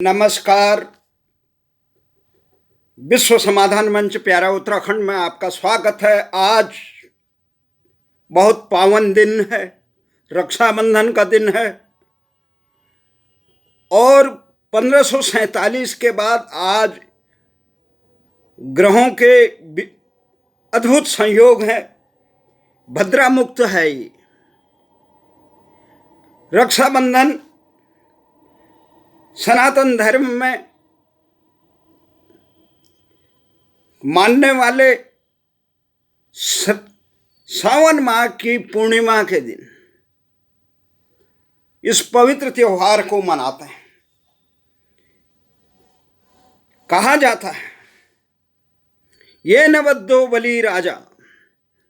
नमस्कार। विश्व समाधान मंच प्यारा उत्तराखंड में आपका स्वागत है। आज बहुत पावन दिन है, रक्षाबंधन का दिन है और 1547 के बाद आज ग्रहों के अद्भुत संयोग है। भद्रा मुक्त है ये रक्षाबंधन। सनातन धर्म में मानने वाले सावन माह की पूर्णिमा के दिन इस पवित्र त्योहार को मनाते हैं। कहा जाता है, ये नवद्दो बलि राजा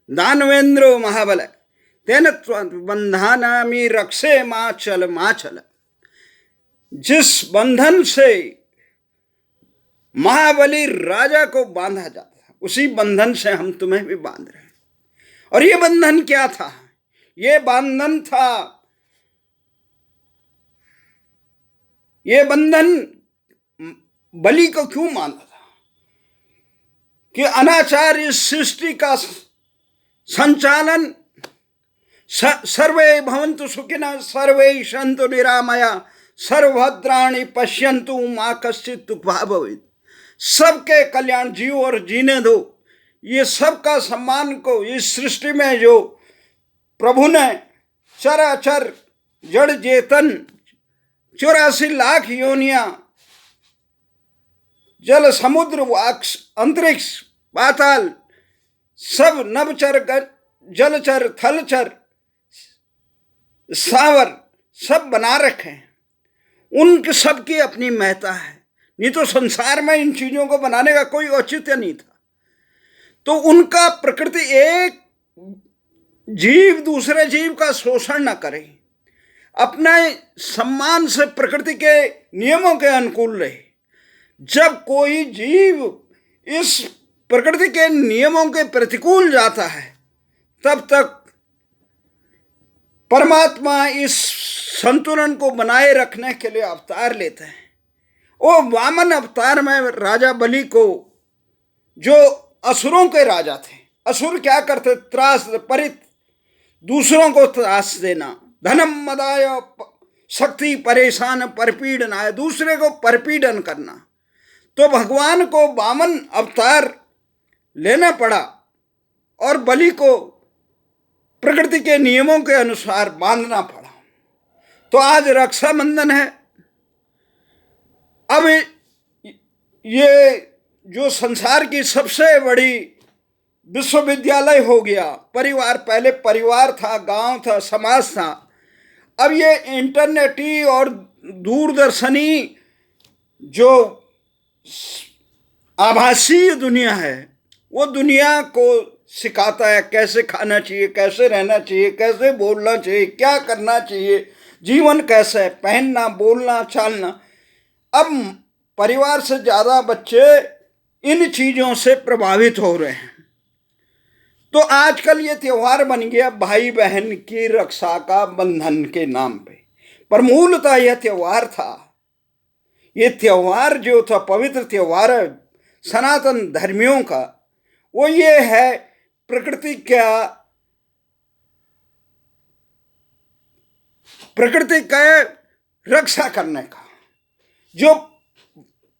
दानवेंद्रो महाबल तेन बंधानामि रक्षे माचल। जिस बंधन से महाबली राजा को बांधा जाता था, उसी बंधन से हम तुम्हें भी बांध रहे हैं। और ये बंधन क्या था? ये बंधन था, ये बंधन बलि को क्यों माना था कि अनाचार इस सृष्टि का संचालन सर्वे भवन्तु सुखिनः सर्वे सन्तु निरामया सर्वभद्राणि पश्यन्तु मा कश्चित् दुःखभाग् भवेत्। सबके कल्याण, जियो और जीने दो। ये सबका सम्मान को इस सृष्टि में जो प्रभु ने चराचर जड़ चेतन 84 लाख योनियां, जल समुद्र वाक्स अंतरिक्ष पाताल, सब नभचर जलचर थलचर स्थावर सब बना रखे हैं। उनके सबकी अपनी महत्ता है। नहीं तो संसार में इन चीजों को बनाने का कोई औचित्य नहीं था। तो उनका प्रकृति, एक जीव दूसरे जीव का शोषण न करे, अपने सम्मान से प्रकृति के नियमों के अनुकूल रहे। जब कोई जीव इस प्रकृति के नियमों के प्रतिकूल जाता है, तब तक परमात्मा इस संतुलन को बनाए रखने के लिए अवतार लेते हैं। वो वामन अवतार में राजा बलि को, जो असुरों के राजा थे, असुर क्या करते? त्रास परित, दूसरों को त्रास देना, धनम मदाय शक्ति परेशान परपीडनाय, दूसरे को परपीडन करना। तो भगवान को वामन अवतार लेना पड़ा और बलि को प्रकृति के नियमों के अनुसार बांधना पड़ा। तो आज रक्षाबंधन है। अब ये जो संसार की सबसे बड़ी विश्वविद्यालय हो गया, परिवार, पहले परिवार था, गांव था, समाज था। अब ये इंटरनेटी और दूरदर्शनी जो आभासी दुनिया है, वो दुनिया को सिखाता है कैसे खाना चाहिए, कैसे रहना चाहिए, कैसे बोलना चाहिए, क्या करना चाहिए, जीवन कैसे है, पहनना, बोलना, चालना। अब परिवार से ज़्यादा बच्चे इन चीज़ों से प्रभावित हो रहे हैं। तो आजकल ये त्यौहार बन गया भाई बहन की रक्षा का बंधन के नाम पे। पर मूलतः यह त्यौहार था, ये त्यौहार जो था, पवित्र त्यौहार है सनातन धर्मियों का, वो ये है प्रकृति का रक्षा करने का। जो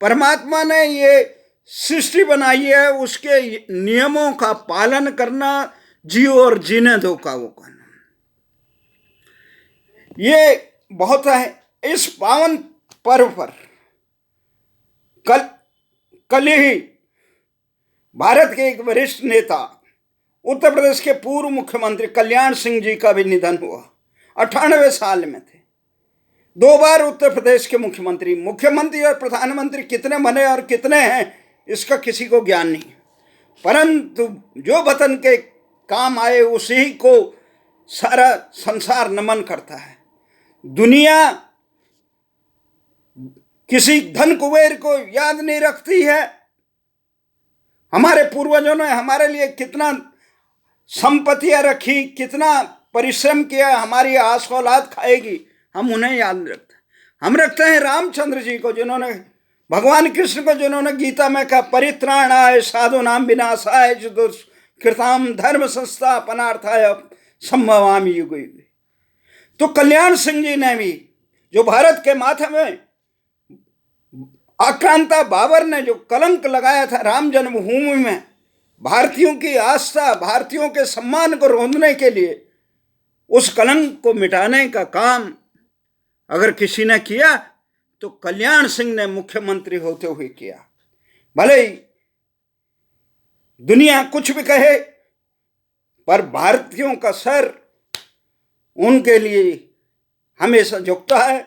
परमात्मा ने ये सृष्टि बनाई है, उसके नियमों का पालन करना, जियो और जीने दो का वो करना, ये बहुत है। इस पावन पर्व पर कल ही भारत के एक वरिष्ठ नेता, उत्तर प्रदेश के पूर्व मुख्यमंत्री कल्याण सिंह जी का भी निधन हुआ। 98 साल में थे। 2 बार उत्तर प्रदेश के मुख्यमंत्री और प्रधानमंत्री कितने बने और कितने हैं, इसका किसी को ज्ञान नहीं। परंतु जो वतन के काम आए, उसी को सारा संसार नमन करता है। दुनिया किसी धन कुबेर को याद नहीं रखती है। हमारे पूर्वजों ने हमारे लिए कितना संपत्तियां रखी, कितना परिश्रम किया, हमारी आस औलाद खाएगी, हम उन्हें याद नहीं रखते। हम रखते हैं रामचंद्र जी को, जिन्होंने भगवान कृष्ण को, जिन्होंने गीता में कहा परित्राणाय साधु नाम विनाशाय दुष्कृताम धर्म संस्थापनार्थाय संभवामि युगे युगे। तो कल्याण सिंह जी ने भी, जो भारत के माथे में आक्रांता बाबर ने जो कलंक लगाया था राम जन्मभूमि में, भारतीयों की आस्था, भारतीयों के सम्मान को रोंदने के लिए, उस कलंक को मिटाने का काम अगर किसी ने किया तो कल्याण सिंह ने मुख्यमंत्री होते हुए किया। भले ही दुनिया कुछ भी कहे, पर भारतीयों का सर उनके लिए हमेशा झुकता है।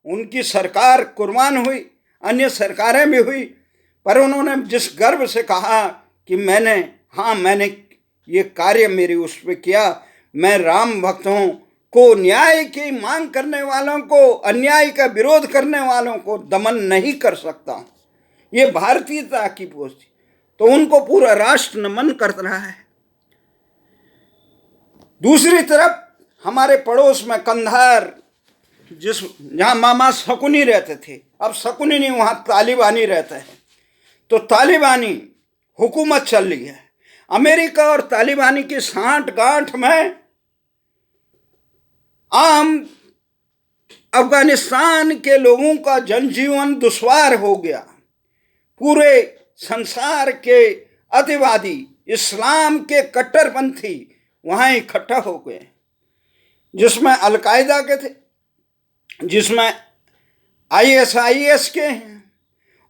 उनकी सरकार कुर्बान हुई, अन्य सरकारें भी हुई, पर उन्होंने जिस गर्व से कहा कि मैंने ये कार्य मेरी उस पर किया, मैं राम भक्तों को, न्याय की मांग करने वालों को, अन्याय का विरोध करने वालों को दमन नहीं कर सकता। ये भारतीयता की पोज थी। तो उनको पूरा राष्ट्र नमन कर रहा है। दूसरी तरफ हमारे पड़ोस में कंधार, जहां मामा शकुनी रहते थे, अब शकुनी नहीं, वहां तालिबानी रहते हैं। तो तालिबानी हुकूमत चल रही है। अमेरिका और तालिबानी की सांठ गांठ में आम अफगानिस्तान के लोगों का जनजीवन दुश्वार हो गया। पूरे संसार के अतिवादी, इस्लाम के कट्टरपंथी वहां इकट्ठा हो गए, जिसमें अलकायदा के थे, जिसमें ISIS के हैं,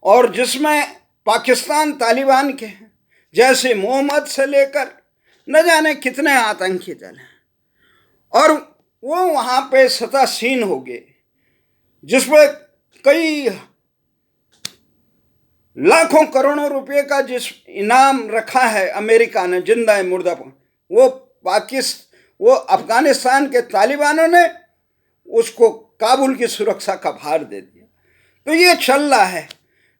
और जिसमें पाकिस्तान तालिबान के हैं, जैसे मोहम्मद से लेकर न जाने कितने आतंकी दल हैं। और वो वहाँ पे सतासीन हो गए, जिसमें कई लाखों करोड़ों रुपए का जिस इनाम रखा है अमेरिका ने, जिंदा है मुर्दा पर, वो अफगानिस्तान के तालिबानों ने उसको काबुल की सुरक्षा का भार दे दिया। तो ये चल रहा है।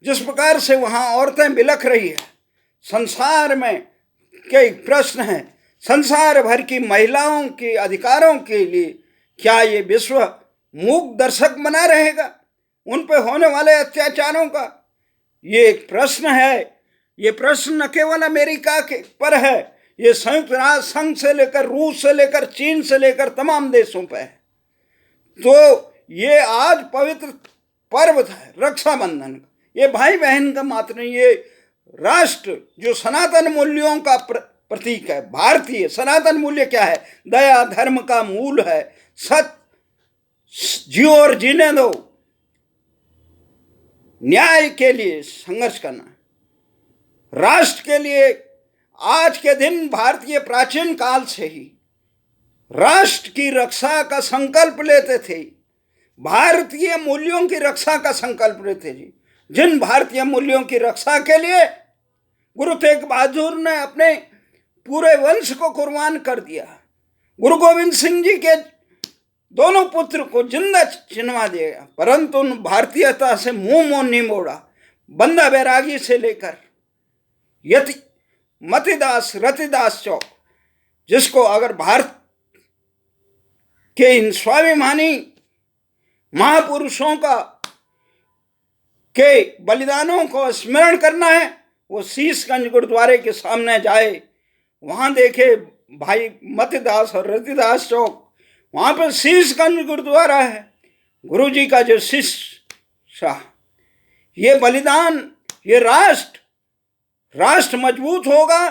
जिस प्रकार से वहाँ औरतें बिलख रही है, संसार में कई प्रश्न हैं, संसार भर की महिलाओं के अधिकारों के लिए क्या ये विश्व मूक दर्शक बना रहेगा उन पे होने वाले अत्याचारों का? ये एक प्रश्न है। ये प्रश्न न केवल अमेरिका के पर है, ये संयुक्त राष्ट्र संघ से लेकर, रूस से लेकर, चीन से लेकर तमाम देशों पर है। तो ये आज पवित्र पर्व है रक्षाबंधन का। ये भाई बहन का मात्र नहीं, ये राष्ट्र जो सनातन मूल्यों का प्रतीक है। भारतीय सनातन मूल्य क्या है? दया धर्म का मूल है। सत्य जियो और जीने दो, न्याय के लिए संघर्ष करना, राष्ट्र के लिए। आज के दिन भारतीय प्राचीन काल से ही राष्ट्र की रक्षा का संकल्प लेते थे, भारतीय मूल्यों की रक्षा का संकल्प लेते जी। जिन भारतीय मूल्यों की रक्षा के लिए गुरु तेग बहादुर ने अपने पूरे वंश को कुर्बान कर दिया। गुरु गोविंद सिंह जी के दोनों पुत्र को जिंदा चिनवा दिया, परंतु उन भारतीयता से मुंह नहीं मोड़ा। बंदा बैरागी से लेकर यति मतिदास रतिदास चौक, जिसको अगर भारत के इन स्वाभिमानी महापुरुषों का के बलिदानों को स्मरण करना है, वो शीशगंज गुरुद्वारे के सामने जाए, वहां देखे भाई मतिदास और रतिदास चौक, वहां पर शीशगंज गुरुद्वारा है, गुरु जी का जो शिष्य शाह। ये बलिदान, ये राष्ट्र मजबूत होगा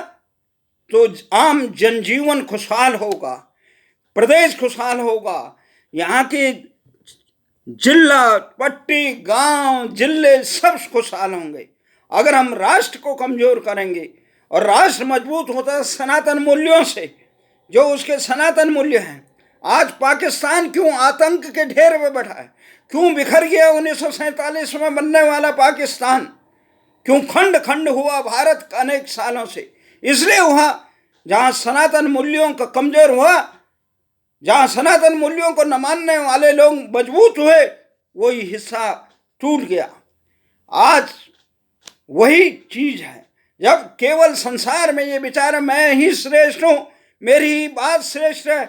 तो आम जनजीवन खुशहाल होगा, प्रदेश खुशहाल होगा, यहाँ के जिला पट्टी गांव जिले सब खुशहाल होंगे। अगर हम राष्ट्र को कमजोर करेंगे, और राष्ट्र मजबूत होता है सनातन मूल्यों से, जो उसके सनातन मूल्य हैं। आज पाकिस्तान क्यों आतंक के ढेर में बैठा है? क्यों बिखर गया 1947 में बनने वाला पाकिस्तान? क्यों खंड खंड हुआ भारत का अनेक सालों से? इसलिए हुआ जहां सनातन मूल्यों का कमजोर हुआ, जहां सनातन मूल्यों को न मानने वाले लोग मजबूत हुए, वही हिस्सा टूट गया। आज वही चीज है, जब केवल संसार में ये विचार मैं ही श्रेष्ठ हूं, मेरी ही बात श्रेष्ठ है,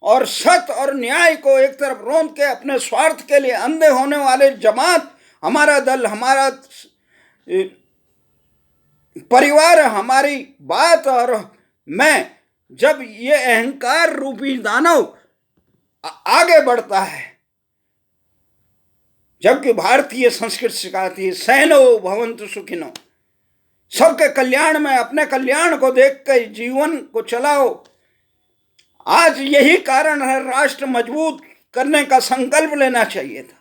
और सत्य और न्याय को एक तरफ रोंद के अपने स्वार्थ के लिए अंधे होने वाले जमात, हमारा दल, हमारा परिवार, हमारी बात और मैं, जब ये अहंकार रूपी दानव आगे बढ़ता है, जबकि भारतीय संस्कृति सिखाती है सैनो भवन्तु सुखिनो, सबके कल्याण में अपने कल्याण को देखकर जीवन को चलाओ। आज यही कारण है राष्ट्र मजबूत करने का संकल्प लेना चाहिए था।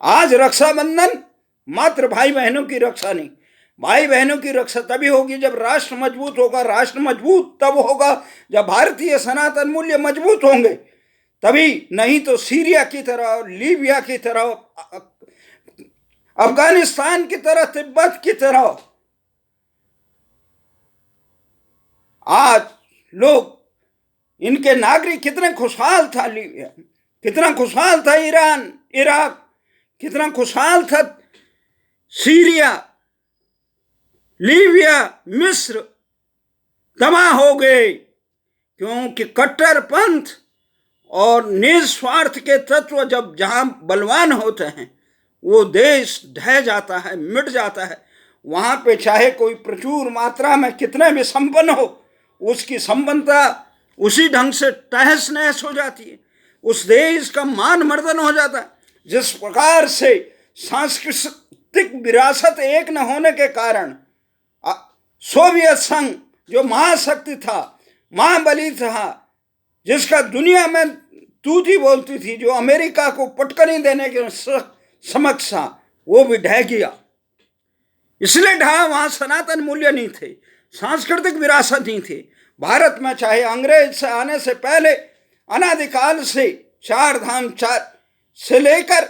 आज रक्षाबंधन मात्र भाई बहनों की रक्षा नहीं, भाई बहनों की रक्षा तभी होगी जब राष्ट्र मजबूत होगा। राष्ट्र मजबूत तब होगा जब भारतीय सनातन मूल्य मजबूत होंगे, तभी। नहीं तो सीरिया की तरह, लीबिया की तरह, अफगानिस्तान की तरह, तिब्बत की तरह आज लोग, इनके नागरिक कितने खुशहाल था। लीबिया कितना खुशहाल था, ईरान, इराक कितना खुशहाल था, सीरिया, लीबिया, मिस्र तबाह हो गए, क्योंकि कट्टरपंथ और निस्वार्थ के तत्व जब जहां बलवान होते हैं वो देश ढह जाता है, मिट जाता है। वहां पे चाहे कोई प्रचुर मात्रा में कितने भी संपन्न हो, उसकी संपन्नता उसी ढंग से तहस नहस हो जाती है, उस देश का मान मर्दन हो जाता है। जिस प्रकार से सांस्कृतिक विरासत एक न होने के कारण सोवियत संघ जो महाशक्ति था, महाबली था, जिसका दुनिया में तूती बोलती थी, जो अमेरिका को पटकनी देने के समक्ष था, वो भी ढह गया। इसलिए ढहा, वहां सनातन मूल्य नहीं थे, सांस्कृतिक विरासत नहीं थी। भारत में चाहे अंग्रेज से आने से पहले अनादिकाल से चार धाम से लेकर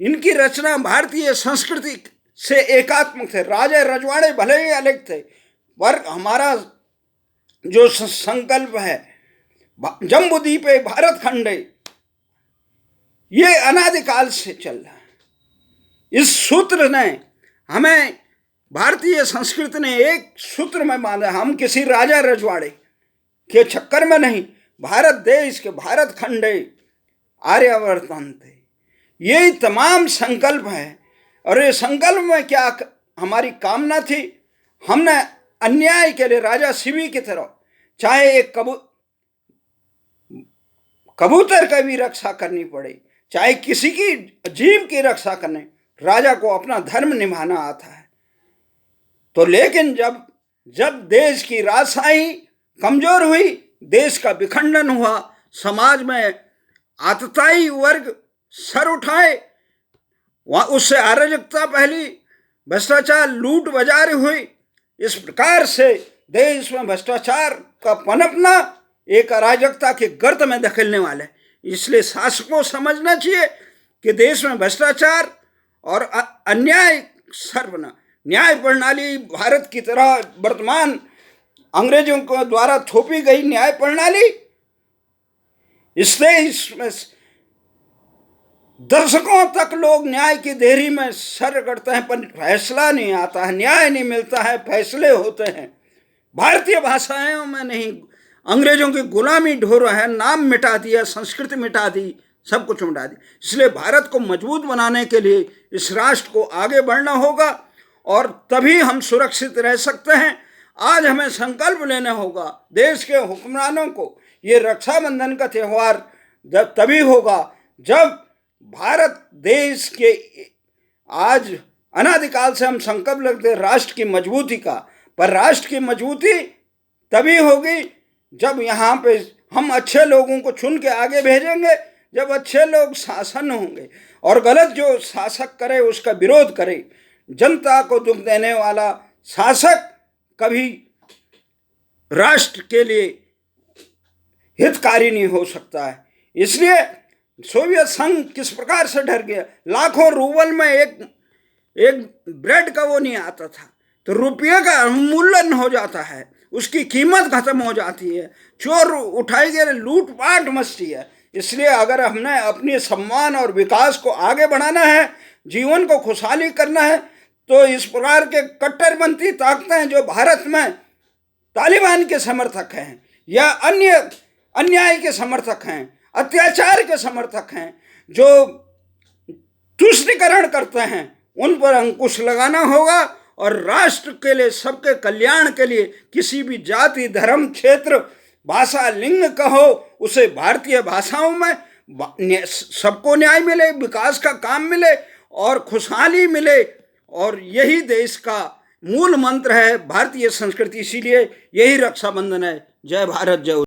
इनकी रचना भारतीय संस्कृति से एकात्मक थे। राजे रजवाड़े भले ही अलग थे, पर हमारा जो संकल्प है जम्बूद्वीपे भारत खंडे, ये अनादिकाल से चल रहा है। इस सूत्र ने हमें, भारतीय संस्कृति ने एक सूत्र में बांधा। हम किसी राजा रजवाड़े के चक्कर में नहीं, भारत देश के, भारत खंडे आर्यावर्तन थे, यही तमाम संकल्प है। और ये संकल्प में क्या हमारी कामना थी, हमने अन्याय के लिए राजा शिवी की तरह, चाहे एक कबूतर का भी रक्षा करनी पड़े, चाहे किसी की जीव की रक्षा करने, राजा को अपना धर्म निभाना आता है। तो लेकिन जब देश की राजशाही कमजोर हुई, देश का विखंडन हुआ, समाज में आतताई वर्ग सर उठाए, वहाँ उससे अराजकता फैली, भ्रष्टाचार, लूट बाजार हुई। इस प्रकार से देश में भ्रष्टाचार का पनपना एक अराजकता के गर्त में धकेलने वाला है। इसलिए शासकों को समझना चाहिए कि देश में भ्रष्टाचार और अन्याय सर्वना, न्याय प्रणाली भारत की तरह वर्तमान अंग्रेजों को द्वारा थोपी गई न्याय प्रणाली, इससे इसमें दशकों तक लोग न्याय की देरी में सर करते हैं, पर फैसला नहीं आता है, न्याय नहीं मिलता है, फैसले होते हैं भारतीय भाषाओं में नहीं। अंग्रेजों की गुलामी ढो है, नाम मिटा दिया, संस्कृति मिटा दी, सब कुछ मिटा दी। इसलिए भारत को मजबूत बनाने के लिए इस राष्ट्र को आगे बढ़ना होगा और तभी हम सुरक्षित रह सकते हैं। आज हमें संकल्प लेना होगा, देश के हुक्मरानों को, ये रक्षाबंधन का त्यौहार तभी होगा जब भारत देश के, आज अनादिकाल से हम संकल्प लगते हैं राष्ट्र की मजबूती का, पर राष्ट्र की मजबूती तभी होगी जब यहाँ पे हम अच्छे लोगों को चुन के आगे भेजेंगे, जब अच्छे लोग शासन होंगे और गलत जो शासक करे उसका विरोध करे। जनता को दुख देने वाला शासक कभी राष्ट्र के लिए हितकारी नहीं हो सकता है। इसलिए सोवियत संघ किस प्रकार से डर गया, लाखों रूबल में एक ब्रेड का वो नहीं आता था, तो रुपये का अवमूल्यन हो जाता है, उसकी कीमत खत्म हो जाती है, चोर उठाई गए, लूटपाट मचती है। इसलिए अगर हमने अपने सम्मान और विकास को आगे बढ़ाना है, जीवन को खुशहाली करना है, तो इस प्रकार के कट्टरपंथी ताकतें जो भारत में तालिबान के समर्थक हैं या अन्य अन्याय के समर्थक हैं, अत्याचार के समर्थक हैं, जो तुष्टीकरण करते हैं, उन पर अंकुश लगाना होगा। और राष्ट्र के लिए, सबके कल्याण के लिए, किसी भी जाति, धर्म, क्षेत्र, भाषा, लिंग कहो, उसे भारतीय भाषाओं में सबको न्याय मिले, विकास का काम मिले और खुशहाली मिले। और यही देश का मूल मंत्र है, भारतीय संस्कृति। इसीलिए यही रक्षाबंधन है। जय भारत, जय।